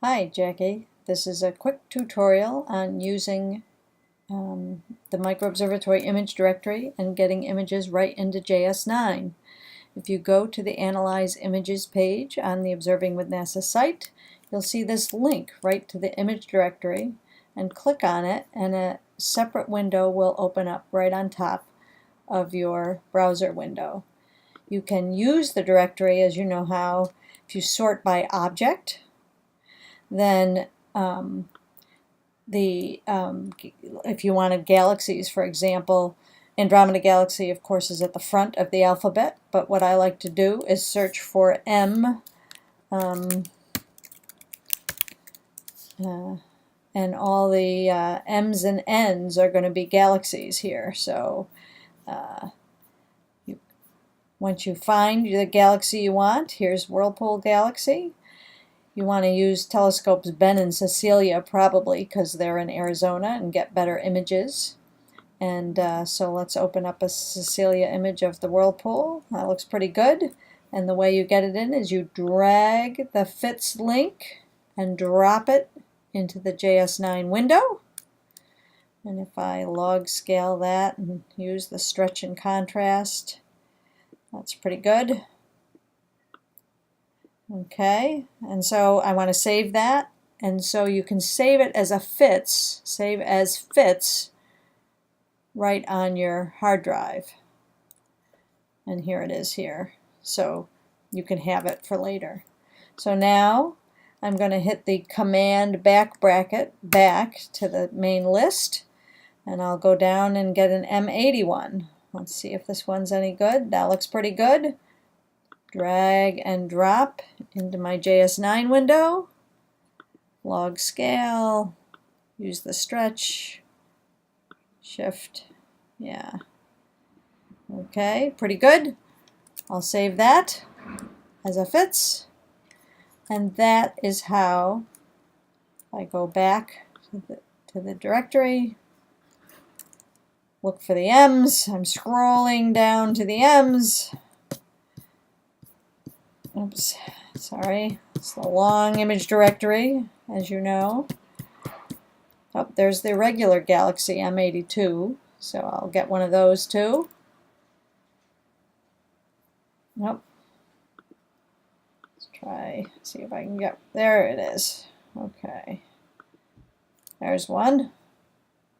Hi, Jackie. This is a quick tutorial on using the Micro-Observatory image directory and getting images right into JS9. If you go to the Analyze Images page on the Observing with NASA site, you'll see this link right to the image directory, and click on it and a separate window will open up right on top of your browser window. You can use the directory as you know how. If you sort by object, then if you wanted galaxies, for example, Andromeda Galaxy, of course, is at the front of the alphabet, but what I like to do is search for M, and all the M's and N's are going to be galaxies here. So once you find the galaxy you want, here's Whirlpool Galaxy. You want to use telescopes Ben and Cecilia probably because they're in Arizona and get better images. And so let's open up a Cecilia image of the Whirlpool. That looks pretty good. And the way you get it in is you drag the FITS link and drop it into the JS9 window. And if I log scale that and use the stretch and contrast, that's pretty good. Okay, and so I want to save that, and so you can save it as a FITS, save as FITS right on your hard drive. And here it is here, so you can have it for later. So now I'm going to hit the command back bracket back to the main list, and I'll go down and get an M81. Let's see if this one's any good. That looks pretty good. Drag and drop into my JS9 window, log scale, use the stretch, shift, yeah. Okay, pretty good. I'll save that as a FITS, and that is how I go back to the directory, look for the M's. I'm scrolling down to the M's. Oops, sorry, it's the long image directory, as you know. Oh, there's the regular Galaxy M82, so I'll get one of those too. Nope. Let's try, see if I can get, there it is. Okay. There's one.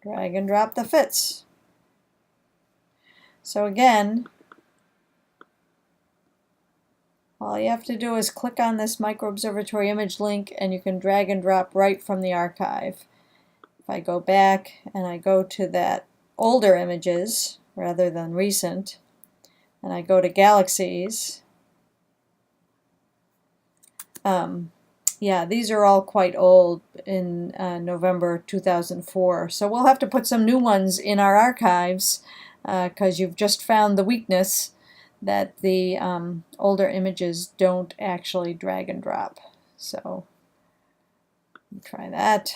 Drag and drop the FITS. So again, all you have to do is click on this Micro-Observatory image link and you can drag and drop right from the archive. If I go back and I go to that older images rather than recent, and I go to galaxies, yeah, these are all quite old in November 2004. So we'll have to put some new ones in our archives because you've just found the weakness that the older images don't actually drag and drop. So try that.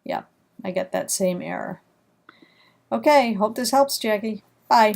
Yeah, I get that same error. Okay, hope this helps, Jackie. Bye.